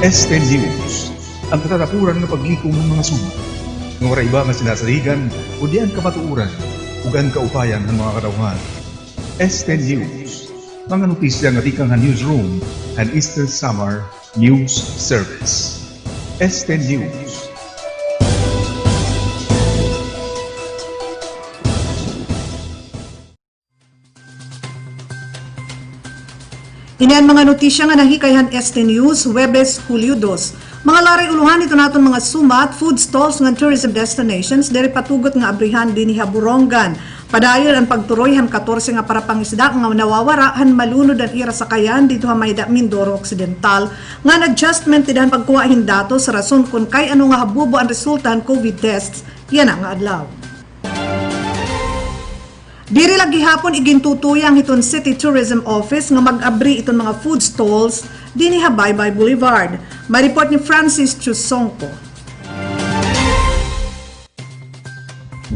ESTE News, ang katatapuran ng paglikom ng mga sumat. Ng wala iba nga sinasaligan o diyan kapatuuran o gan kaupayan ng mga katauhan. ESTE News, mga notisya nga di kang newsroom and ESTE Summer News Service. ESTE News. Inian mga notisya nga nahikayhan ESTE News, Webes, Hulyo 2. Mga laray uluhan ito naton mga sumat, food stalls nga tourism destinations, dere patugot nga abrihan din Borongan. Padayon ang pagturoy han 14 nga para pangisda nga nawawara han malunod ang ira sa kayan dito ha Mayda, Mindoro Occidental nga adjustment tidahan pagkuha hin datos sa rason kung kay ano nga habubo ang resulta han COVID tests yan ang adlaw. Diri lagi hapon igintutuyang iton City Tourism Office nga mag-abri iton mga food stalls dinhi Baybay Boulevard. May report ni Francis Chusongko.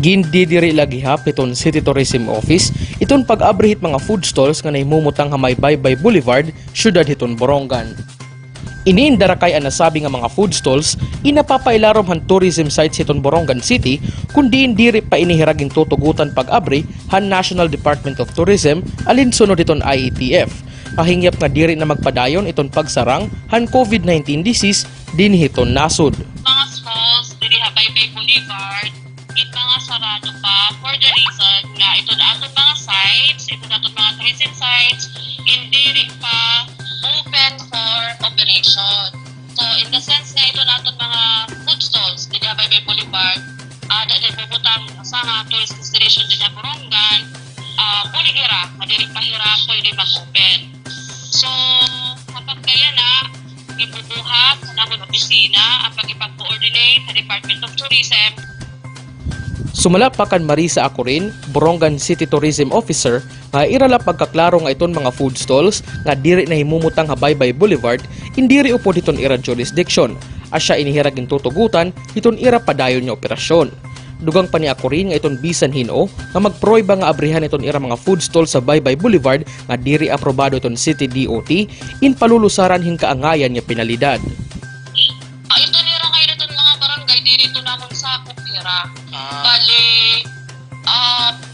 Gindidiri lagi hap iton City Tourism Office iton pag-abri hit mga food stalls nga nahimumutang hamay Baybay Boulevard, syudad hiton Borongan. Iniindarakay ang nasabi nga mga food stalls inapapailarom han tourism sites hiton Borongan City kundi indiri pa inihiraging tutugutan pag-abri han National Department of Tourism alinsunod iton IETF. Pahingyap nga diri na magpadayon iton pagsarang han COVID-19 disease din hiton nasud. Mga stalls diri ha Baybay Boulevard it mga sarado pa for the reason nga ito na ato mga sites, ito na ato mga tourism sites indiri pa open for operation. So in the sense nga ito na ato mga food stalls diri ha Baybay Boulevard dahil puputang sa mga tourist destination din na Borongan puligira, madiri pahirap pwede mag-open. So kapag kaya na ibubuhat sa namang opisina ang pag-ipag-coordinate sa Department of Tourism. Sumalapakan Marisa Acurin, Borongan City Tourism Officer, nga irala pagkaklaro nga iton mga food stalls nga diri na himumutang ha Baybay Boulevard, indiri upod hiton ira jurisdiction. Asya inihiraging tutugutan hiton ira padayon nga operasyon. Dugang pa ni Acurin nga iton bisan hino nga magproyba nga abrihan iton ira mga food stalls sa Baybay Boulevard nga diri aprobado iton City DOT in palulusaran hin kaangayan nga pinalidad. Ito nira kayo iton mga barangay diri ito namon sakop nira. Bali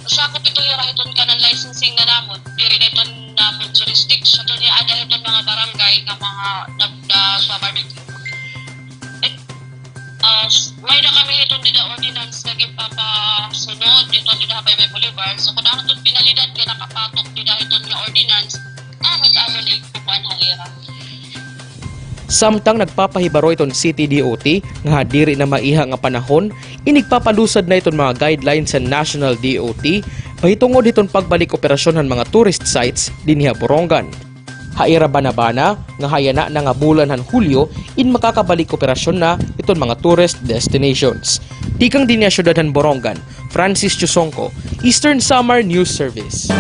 sakop ito nira iton kanan licensing na namon diri na iton namon jurisdiction ito ni ada iton mga barangay nga mga nagda-barbecue. May na kami itong dida ordinance naging papasunod itong dida Baybay Boulevard. So kung naman itong pinalidad kaya nakapatok dida itong nga ordinance, amit amon ikupan halira. Samtang nagpapahibaro iton City DOT nga diri na maiha nga panahon, inigpapalusad na iton mga guidelines sa National DOT mahitungod iton pagbalik operasyon ng mga tourist sites dinhi Borongan. Haira banabana nga hayana na nga bulan han Hulyo in makakabalik operasyon na iton mga tourist destinations. Tikang dinya syudad han Borongan, Francis Chusongko, Eastern Summer News Service.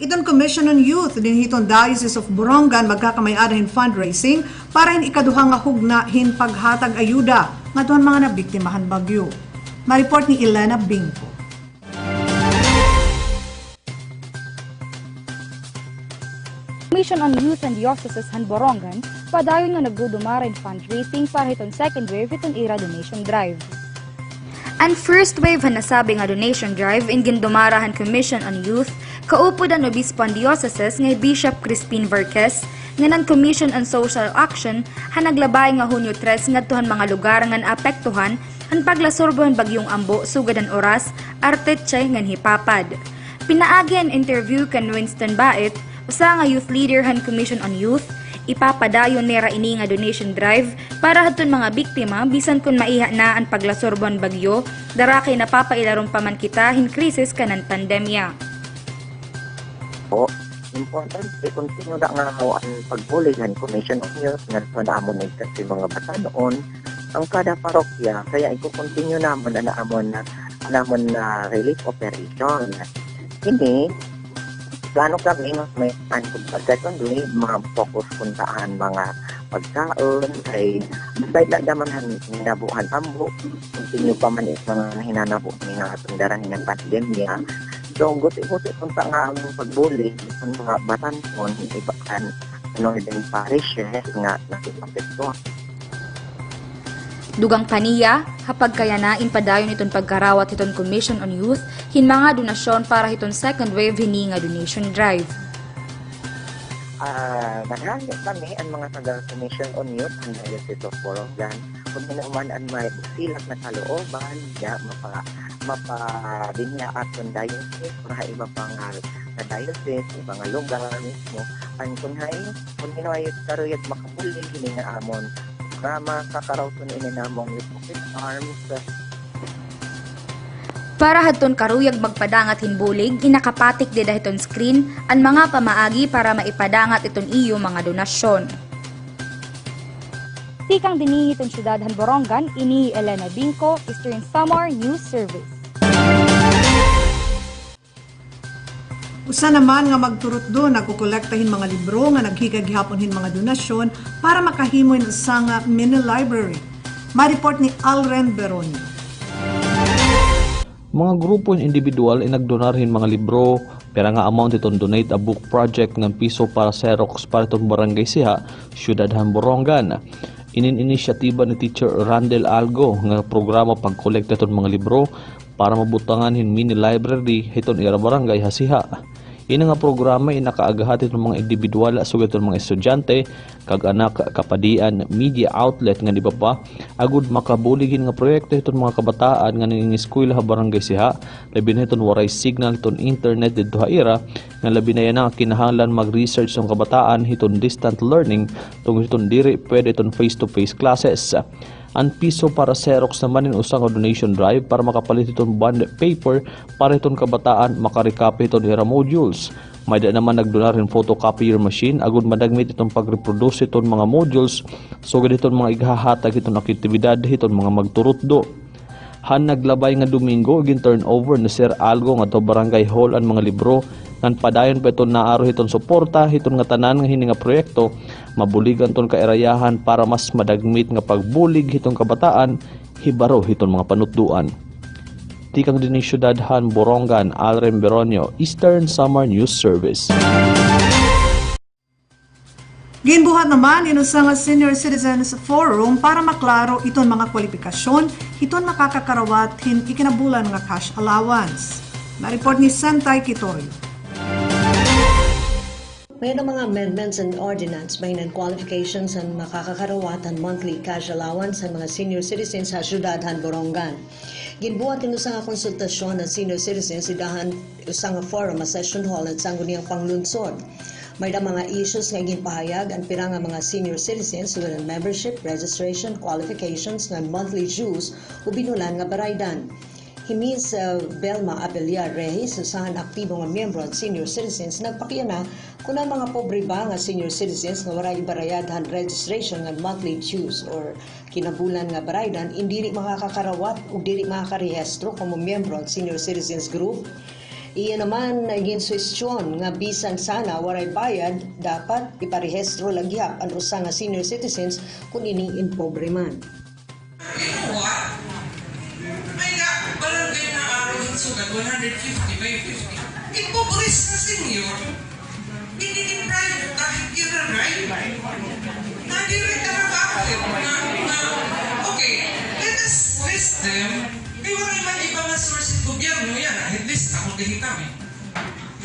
Iton Commission on Youth din hiton Diocese of Borongan magkakamay-adahin fundraising para hin ikaduha nga hugna hin paghatag ayuda ngadtuhan mga nabiktimahan bagyo. Ma-report ni Elena Bingko. Commission on Youth and Dioceses han Borongan padayon nga nagdudumaren fundraising para hiton second wave hiton ira donation drive. Ang first wave han nasabi nga donation drive in gindumarahan Commission on Youth kaupod ang obispo ang dioceses nga Bishop Crispin Verquez nga ng Commission on Social Action han naglabay nga Hunyo 3 ngadtuhan mga lugar nga naapektuhan han paglasorbohan bagyong Ambo sugad ang oras artetchay ngan hipapad. Pinaagi ang interview kan Winston Bait usa nga youth leader han Commission on Youth ipapadayon nera ini nga donation drive para hadton mga biktima bisan kun maiha na ang paglasorbohan bagyo dara kay napapailarom pa man kita hin krisis kanan pandemya. Importante continue na nga ang pagbuligan Commission on Youth nga naamon na kasi mga bata noon ang kada parokya kaya iko-continue namon na namon na relief operation. Ini plano kami may secondly mga focus puntaan mga pagkaon kay beside lang naman hinabuhan ambo continue pa man mga hinanabo ni nga atundaran ng pandemya. So guti punta nga ang pagbuli ng mga batanon ibakan northern parishes nga nakipapekto. Dugang paniya, hapag kaya na inpadayon iton pagkarawat iton Commission on Youth, hin mga donasyon para iton second wave hini nga donation drive. Marami kami ang mga taga-Commission on Youth ang Diocese of Borongan. Kung minauman ang may silak na kalooban, mapabinya aton diocese, mga iba pang na diocese, iba nga lugar mismo. Ang kung hinayot karuyag makabuli, hindi nga amon programa, kakarawton ininamong Republic Arms. Para hadton karuyag magpadangat hinbulig, inakapatik di dahiton screen ang mga pamaagi para maipadangat iton iyo mga donasyon. Tikang dinihi iton syudad han Borongan, ini Elena Binco, Eastern Samar News Service. Usa naman nga magturot do nagkukolektahin mga libro nga naghigagihapon mga donasyon para makahimo in usa nga mini library. Ma-report ni Alren Beronio. Mga grupo and individual ay nagdonarhin mga libro, pera nga amount itong donate a book project ng piso para Xerox para itong barangay Siha, Syudad Borongan. Inisyatiba ni Teacher Randel Algo nga programa pag-collect itong mga libro para mabutangan mini library itong ira barangay Hasiha. Ina nga programa inakaagahat itong mga individual sugat itong mga estudyante, kag-anak, kapadian, media outlet nga di ba pa, agud makabuligin nga proyekto itong mga kabataan nga nangingiskwela ha barangay Siha, labi na itong waray signal itong internet dito ha ira, nga labi na yan ang kinahanglan mag-research ng kabataan itong distant learning, tungkol itong diri pwede itong face-to-face classes. Ang piso para Xerox naman in usang donation drive para makapalit itong bond paper para itong kabataan makarecopy itong era modules. May da naman nagdonar rin photocopier machine agud madagmit itong pag-reproduce itong mga modules sugad itong mga ighahatag itong aktibidad itong mga magturot do. Han naglabay nga Domingo gin turnover ni Sir Algo nga to barangay hall ang mga libro ngan padayon pa itong naaro itong suporta itong nga tanan nga hini nga proyekto mabuligan itong kaerayahan para mas madagmit nga pagbulig itong kabataan hibaro itong mga panutduan. Tikang din ni Syudad Borongan, Alren Beronio, Eastern Samar News Service. Ginbuhat naman inusa nga Senior Citizens Forum para maklaro iton mga kwalifikasyon iton makakakarawat hin ikinabulan nga cash allowance. Na-report ni Santay Kitorio. May mga amendments and ordinance may qualifications ang makakakarawatan monthly cash allowance sa mga senior citizens sa syudad han Borongan. Ginbuhat din sa konsultasyon ng senior citizens idahan usang forum sa session hall at sangguniang panglunsod. May mga issues nga ginpahayag ang pirang mga senior citizens with membership, registration, qualifications ng monthly dues o binulan nga baraydan. Himi sa Belma Abeliar Reyes, usahan aktibo nga miyembro at senior citizens, nagpakiyana kung ang mga pobre ba nga senior citizens nga waray barayadhan registration ng monthly dues or kinabulan nga baraydan, hindi makakakarawat o dili makakarehestro kung miyembro at senior citizens group. Iyan naman naging suwestyon nga bisan sana waray bayad, dapat iparehestro lagyap ang usa nga senior citizens kung ining impobre man. Sugat 150 by 50. Impoveris na senior. Hindi ni private kahit kiraray. Nadirit na bakit? Okay, let us list them. May waray man iba nga source ng gobyerno yan. At least ako dihitami.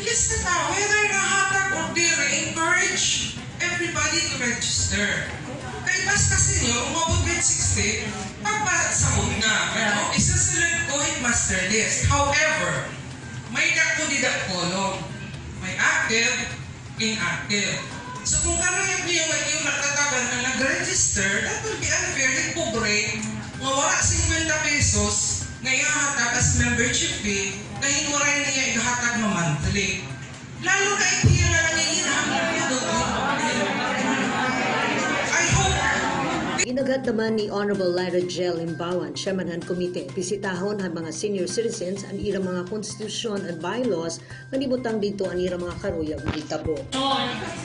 List na tao. Whether nahatag or they encourage everybody to register. Kaya basta senior, umabot grade 60, pagpasamod na. Pero isasalit ko master list. However, may dakulidak kolong. May active, inactive. So kung karayag niyo yung natatagal na nag-register, that will be unfairly pobre. Nga wala 50 pesos na ihahatag as membership fee na hinuray niya ihahatag na monthly. Lalo na itiya na nanginginahanglan niya doon. Inagat naman ni Honorable Lyra Gel Imbawan, Chairman ng Komite, bisitahon ang mga senior citizens ang irang mga konstitusyon at bylaws na nibutang dito ang irang mga karuyag ng ditabo.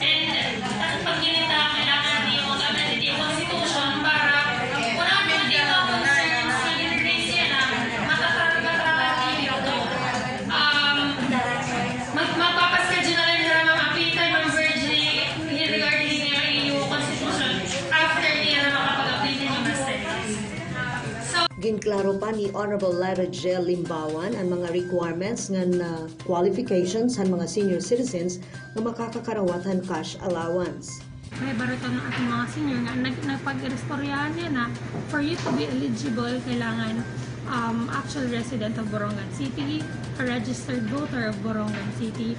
And pag ginita, kailangan niyo mag-amend yung constitution para wala mo dito concerns na in-raise yan na makakarating dito. Magpapaschedule na rin mga apita, mga virgin regarding Giklaro pa ni Honorable Lyra J. Limbawan ang mga requirements ng qualifications ng mga senior citizens na makakakarawatan cash allowance. May baruto ng ating mga senior nga nagpag-restoryahan niya na for you to be eligible, kailangan actual resident of Borongan City, a registered voter of Borongan City,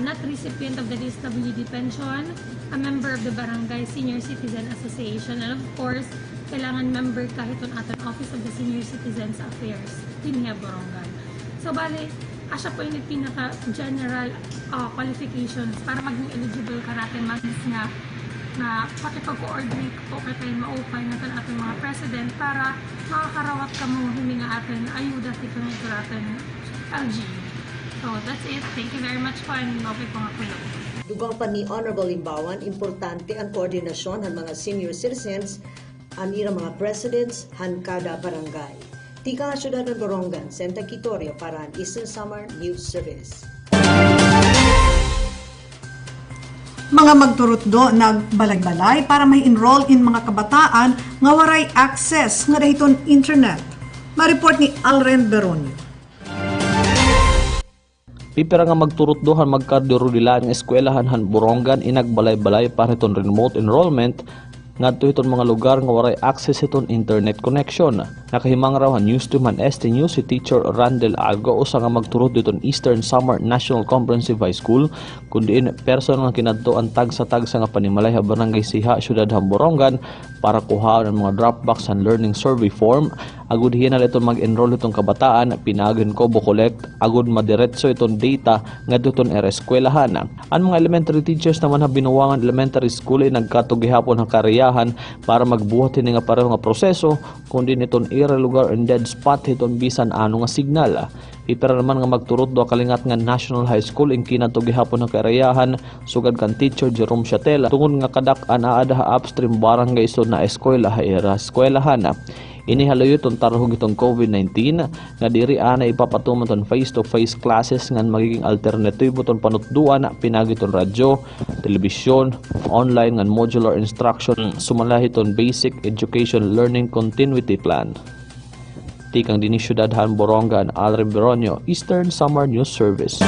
not recipient of the DSWD pension, a member of the Barangay Senior Citizen Association, and of course, kailangan member kahit on aton Office of the Senior Citizens Affairs, Tinha Borongan. So, bali, asya po yung pinaka-general qualifications para maging eligible ka natin magis nga na pakipag-coordinate po kayo maupay natin ating mga president para makakarawat ka mo hindi nga atin ayuda dito na ito natin LG. So that's it. Thank you very much po and love po nga kulo. Dugang pa ni Honorable Limbawan, importante ang koordinasyon ng mga senior citizens anira mga presidents han kada barangay. Tika nga syudad ng Borongan, Santa Quitorio para ang Eastern Summer News Service. Mga magturot do nagbalay-balay para may enroll in mga kabataan nga waray access nga dahiton internet. Ma-report ni Alren Beronio. Pipira nga magturot dohan magkardiro nila ang eskwelahan han Borongan inagbalay-balay para iton remote enrollment ngadto iton mga lugar nga waray access iton internet connection. Nakahimang raw news to man ESTE News si Teacher Randel Algo usa nga magturot diton Eastern Summer National Comprehensive High School kundiin personal nga kinadto ang tagsa-tagsa nga panimalay ha Barangay Siha, Syudad Borongan para kuha ng mga Dropbox and learning survey form. Agud hinal iton mag-enroll itong kabataan pinagin ko collect agud madiretso iton data ngadto iton eskwelahan. Ang mga elementary teachers naman ha binuwangan elementary school ay nagkatog gihapon ang kariyahan para magbuhat ini nga pareho nga proseso kundi iton area lugar and dead spot iton bisan ano nga signal. Ipera naman nga magturot do kalingat nga National High School in kinatog gihapon ang kariyahan sugad kan teacher Jerome Chatel tungod nga kadak anaada upstream barangay so na eskwela ha era eskwelahan. Inihalayot ang tarhog itong COVID-19 na diri ana ipapatuman ton face-to-face classes ngan magiging alternatibo ton panutduan pinagiton radyo, telebisyon, online ngan modular instruction sumalahi ton basic education learning continuity plan. Tikang dini Syudad Borongan, Alren Beronio, Eastern Summer News Service.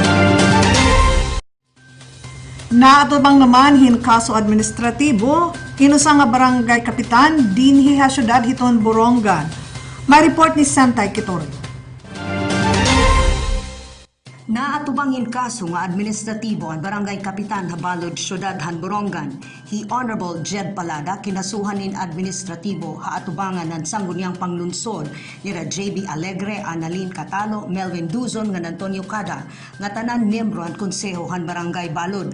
Naatubang naman hin kaso administratibo inusa nga barangay kapitan dinhi ha syudad hiton Borongan. May report ni Santa Quitorio. Naatubangin kaso nga administratibo ang barangay kapitan Habalod Syudad Borongan. Hi Honorable Jed Palada kinasuhanin administratibo haatubangan ng sangguniang panglunsod nila JB Alegre, Annalyn Catalo, Melvin Duzon nga Antonio Cada nga tanan miyembro ang konseho han barangay Balod.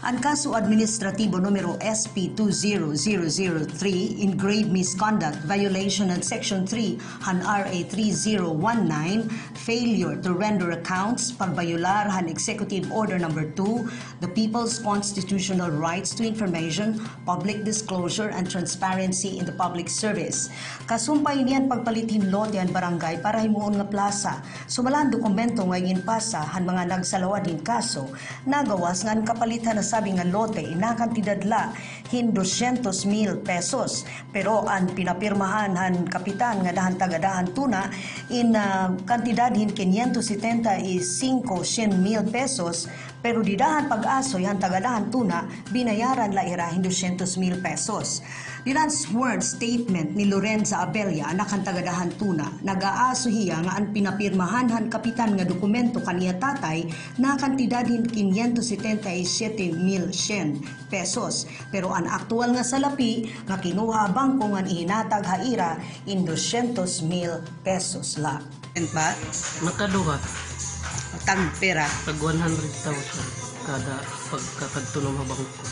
Ang kaso administratibo numero SP 20003 in grave misconduct violation of section 3 han RA 3019 failure to render accounts pagbayular han executive order number 2 the people's constitutional rights to information, public disclosure and transparency in the public service. Kasumpay niyan pagpalitin lote ang barangay para himuon nga plaza. Sumalan dokumento ngayon pasa han mga nagsalawad din kaso nagawas nga kapalitan na sabi nga lote inakantidad la hin 200,000 pesos pero ang pinapirmahan han kapitan nga dahan tagadahan tuna in kantidad hin 575,000 pesos pero didahan pag-aso yan tagadahan tuna binayaran la ira 200,000 pesos. Dilan sworn statement ni Lorenza Abella anak ang tagadahan tuna nag-aaso hiya nga ang pinapirmahan han kapitan nga dokumento kaniya tatay na kantidad hin 577,000 pesos pero ang aktual nga salapi nga kinuha bangko nga ihinatag haira in 200,000 pesos la. Ba? Makaduha. Tag pera. Pag 100,000 kada pagkakadtulong habang ko.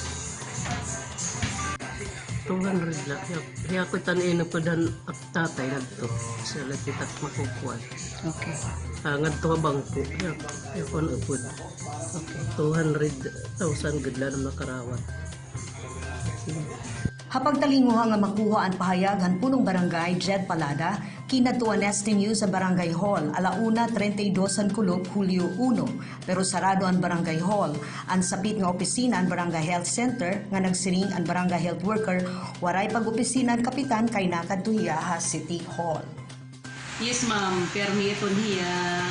200 lang. Kaya ko tanin ko dan at tatay na to. Sila kita makukuha. Okay. Ngadto habang ko. Kaya ko na po. Okay. 200,000 gud lang makarawat. Hapag talinguha nga makuha ang pahayagan punong barangay Jed Palada, kinatuan ESTE News sa Barangay Hall, 1:32 ang kulog, Hulyo 1. Pero sarado ang Barangay Hall. Ang sapit nga opisina ang Barangay Health Center, nga nagsiring ang Barangay Health Worker, waray pag-opisina ang kapitan kay nakadtuhiya ha City Hall. Yes, ma'am. Permi ito niya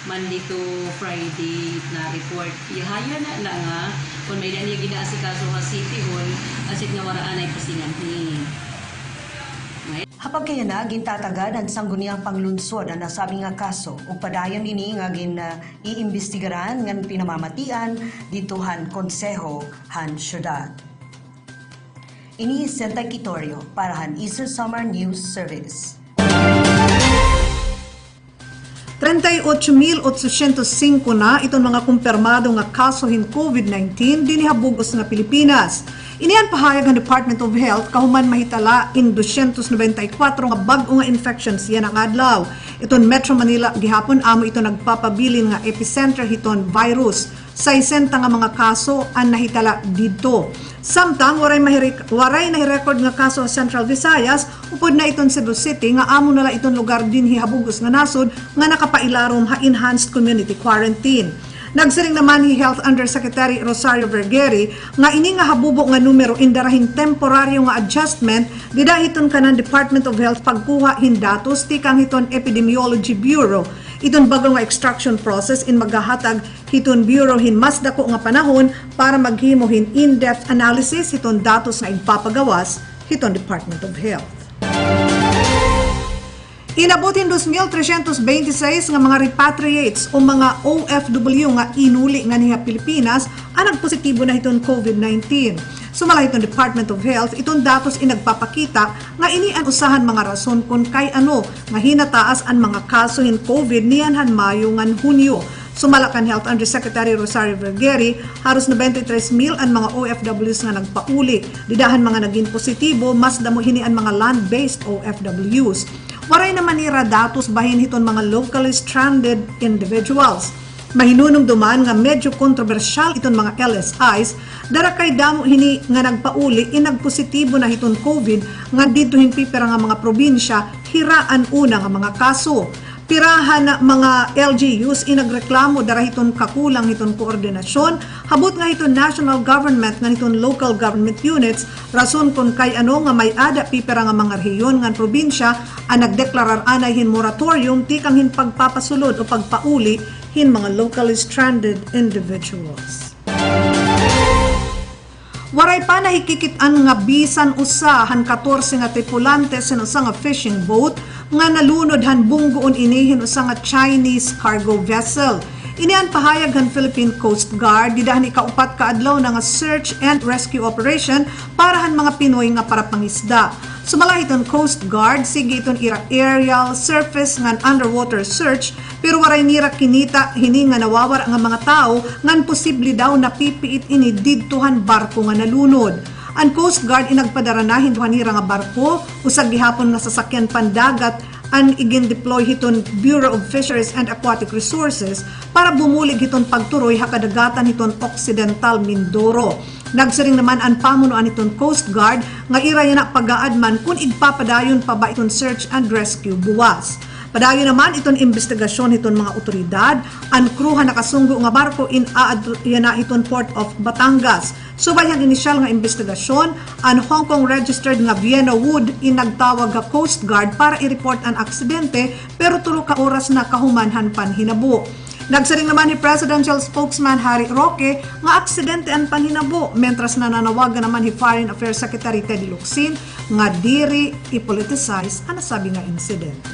Monday to Friday na report. Ihaya na nga kung may niya ginaasikaso nga City Hall asig nga waraan ay pasingan ni. Hapag kaya na, gintatagan ang sangguniang panglunsod ang nasabi nga kaso o padayon ini nga iimbestigaran ng pinamamatian dituhan konseho han syudad. Ini Senta Quitorio para han Eastern Summer News Service. 38,805 na itong mga kumpirmado nga kaso hin COVID-19 dinihabugos nga Pilipinas. Iniyan pahayag ng Department of Health kahuman mahitala in 294 nga bag-o nga infections yan ang adlaw. Iton Metro Manila gihapon amo ito nagpapabilin nga epicenter hiton virus. 60 nga mga kaso ang nahitala didto. Samtang waray nahi-record nga kaso sa Central Visayas, upod na iton Cebu City nga amo nala iton lugar din hihabugos nga nasod nga nakapailarom ha enhanced community quarantine. Nagsiring naman ni Health Undersecretary Rosario Vergeri nga ini nga habubo nga numero indarahin temporaryo nga adjustment dida hiton kanan Department of Health pagkuha hin datos ti kang hiton Epidemiology Bureau. Iton bago nga extraction process in maghahatag hiton bureau hin mas dako nga panahon para maghimo hin in-depth analysis hiton datos nga ipapagawas hiton Department of Health. Inabutin 2,326 nga mga repatriates o mga OFW nga inuli nga niya Pilipinas ang nagpositibo na hiton COVID-19. Sumala hiton Department of Health, itong datos inagpapakita nga ini ang usahan mga rason kung kay ano nga hinataas ang mga kaso hin COVID niyan han Mayo ngan Hunyo. Sumala kan Health Undersecretary Rosario Vergeri, haros 93,000 ang mga OFWs nga nagpauli. Didahan mga naging positibo, mas damo hini ang mga land-based OFWs. Waray naman nira datos bahin hiton mga locally stranded individuals. Mahinunong duman nga medyo kontrobersyal iton mga LSIs, dara kay damo hini nga nagpauli inagpositibo na hiton COVID nga dito hinpipira nga mga probinsya hiraan una nga mga kaso. Pirahan na mga LGUs inagreklamo dara hiton kakulang hiton koordinasyon, habot nga hiton national government nga hiton local government units, rason kung kay ano nga may ada pipira nga mga rehiyon nga probinsya ang nagdeklarar anay hin moratorium tikang hin pagpapasulod o pagpauli hin mga locally stranded individuals. Waray pa nahikikitan nga bisan usa han 14 nga tripulante sa usa nga fishing boat nga nalunod han bunggoon inihin usa nga Chinese cargo vessel. Inian pahayag han Philippine Coast Guard didahan ikaupat ka adlaw na nga search and rescue operation para han mga Pinoy nga para pangisda. Sumala iton Coast Guard sige iton ira aerial, surface ngan underwater search pero waray nira kinita hini nga nawawar nga mga tao ngan posible daw napipiit ini didtuhan barko nga nalunod. Ang Coast Guard inagpadara na hinduhan nira nga barko usag gihapon nga sasakyan pandagat ang igin-deploy hiton Bureau of Fisheries and Aquatic Resources para bumulig hiton pagturoy hakadagatan hiton Occidental Mindoro. Nagsiring naman ang pamunuan niton Coast Guard nga iraya na pag-aadman kung igpapadayon pa ba iton search and rescue buwas. Padayon naman iton investigasyon hiton mga otoridad, ang kruha nakasunggo nga barko in na iton Port of Batangas. Subay ang inisyal nga investigasyon, ang Hong Kong registered nga Vienna Wood inagtawag nga Coast Guard para i-report ang aksidente pero tulo ka oras na kahumanhan panhinabo. Nagsaring naman ni Presidential Spokesman Harry Roque nga aksidente ang panhinabo, mentras nananawagan naman ni Foreign Affairs Secretary Teddy Locsin nga diri i-politicize ang nasabi nga insidente.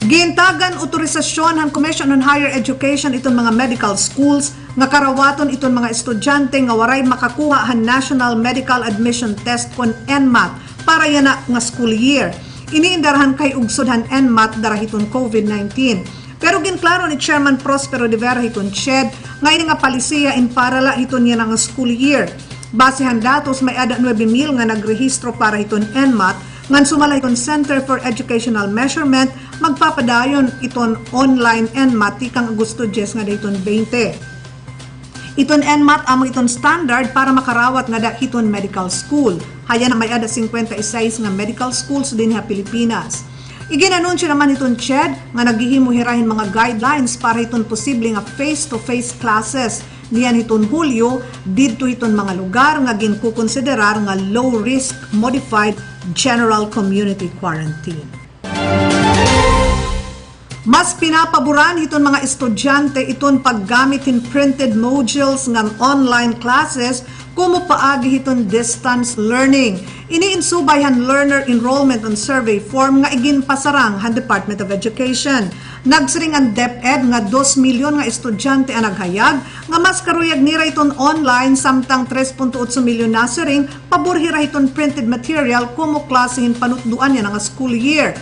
Gintagan otorisasyon ng Commission on Higher Education itong mga medical schools nga karawaton itong mga estudyante nga waray makakuha han National Medical Admission Test kon NMAT para yan nga school year. Iniindarahan kay ugsodhan NMAT darahiton COVID-19. Pero ginklaro ni Chairman Prospero de Vera hiton CHED nga ini nga palisiya in parala hiton yan nga school year. Basehan datos may ada 9,000 nga nagrehistro para hiton NMAT ngan sumala iton Center for Educational Measurement magpapadayon iton online NMAT tikang Agosto 10 nga dayton 20. Iton NMAT amo iton standard para makarawat nga dahiton medical school. Haya na may ada 56 nga medical schools din sa Pilipinas. Iginanunsyo naman iton CHED nga naghihimo-hirahin mga guidelines para iton posible nga face-to-face classes. Niyan iton Hulyo, didto iton mga lugar nga ginkukonsiderar nga low-risk modified general community quarantine. Mas pinapaboran iton mga estudyante iton paggamit in printed modules ng online classes kumo paagi iton distance learning. Iniinsubay han learner enrollment on survey form nga igin pasarang han Department of Education. Nagsiring ang DepEd nga 2 milyon nga estudyante ang naghayag nga mas karuyag nira iton online samtang 3.8 milyon na siring paborhira iton printed material kumo klasehin panutduan yan nga school year.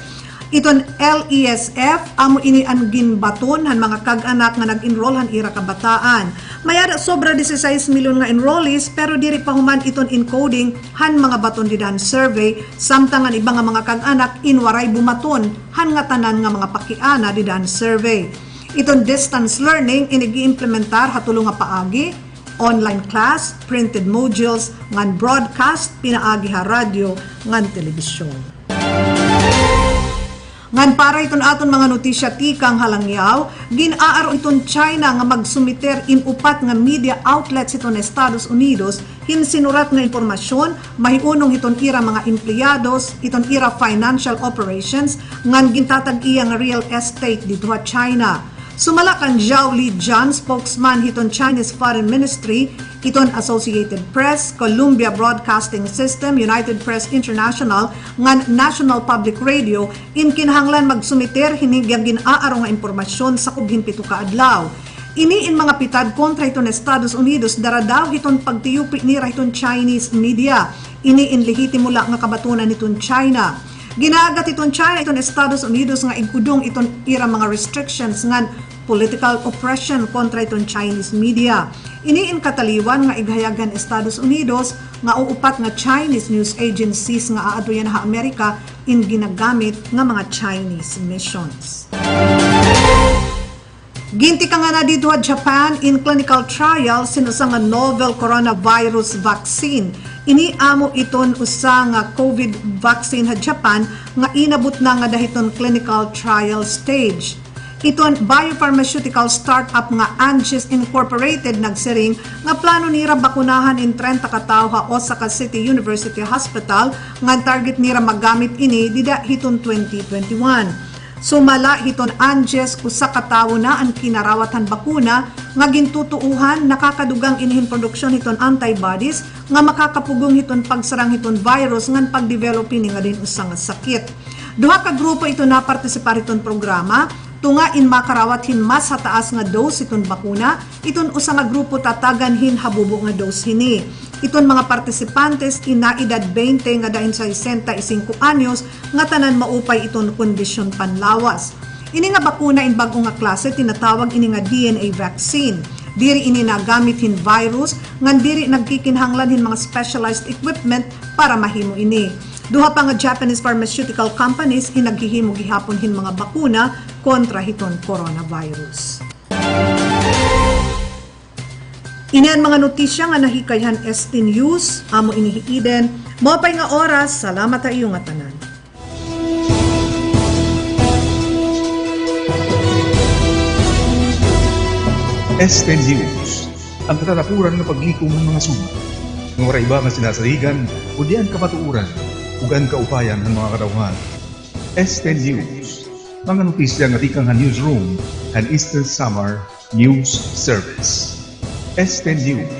Iton LESF amo ini ang ginbaton han mga kag-anak nga nag-enroll han ira kabataan. Mayada sobra 16 milyon nga enrollees pero diri pa human iton encoding han mga baton didan survey samtang ang iba nga mga kag-anak inwaray bumaton han nga tanan nga mga pakiana didan survey. Iton distance learning inigi-implementar hatulong nga paagi online class, printed modules, ngan broadcast, pinaagi ha radio, ngan telebisyon. Ngan para iton aton mga notisya tikang halangyaw, ginaaro iton China nga magsumiter in upat nga media outlets iton Estados Unidos hinsinurat nga impormasyon mahiunong iton ira mga empleyados, iton ira financial operations ngan gintatag iya nga real estate dito sa China. Sumala kan Zhao Lijian, spokesman hiton Chinese Foreign Ministry, iton Associated Press, Columbia Broadcasting System, United Press International, ngan National Public Radio, in kinahanglan magsumiter hinigyang ginaaro nga impormasyon sa kubhin pito ka adlaw. Iniin mga pitad kontra iton Estados Unidos daradaw hiton pagtiyupi nira hiton Chinese media. Iniin lehitimo la nga kabatunan niton China. Ginagat iton China iton Estados Unidos nga igkudong iton ira mga restrictions ngan political oppression kontra iton Chinese media. Iniin kataliwan nga ighayagan Estados Unidos nga uupat nga Chinese news agencies nga aaduyan ha Amerika in ginagamit nga mga Chinese missions. Ginti ka nga na dito sa Japan in clinical trial sinusa nga novel coronavirus vaccine. Iniamo iton usa nga COVID vaccine sa Japan nga inabot na nga dahiton clinical trial stage. Iton biopharmaceutical startup nga Anges Incorporated nagsiring nga plano nira bakunahan in 30 ka tawo ha Osaka City University Hospital nga target nira magamit ini dida hiton 2021. Sumala hiton Anges usa ka tawo na ang kinarawatan bakuna nga gintutuuhan nakakadugang inihin produksyon hiton antibodies nga makakapugong hiton pagsarang hiton virus ngan pagdevelop ini nga din usa nga sakit. Duha ka grupo ito na partisipar hiton programa tunga in makarawat hin mas hataas nga dose iton bakuna iton usa nga grupo tatagan hin habubo nga dose hini. Iton mga partisipantes ina edad 20 nga dahin sa 65 anyos nga tanan maupay iton kondisyon panlawas. Ini nga bakuna in bag-o nga klase tinatawag ini nga DNA vaccine. Diri ini nagamit hin virus ngan diri nagkikinhanglan hin mga specialized equipment para mahimo ini. Duha pa nga Japanese pharmaceutical companies inaghihimo gihapon hin mga bakuna kontra hiton coronavirus. Inian mga notisya nga nahikayhan ESTE News, amo inihiiden, mopay nga oras, salamat ta iyo nga tanan. ESTE News, ang katatapuran ng paglikom ng mga sumat. Ng oray iba nga sinasaligan, o diyan kapatuuran, ugan kaupayan ng mga kadauhan. ESTE News, mga notisya nga tikang newsroom and Eastern Summer News Service. ESTE News.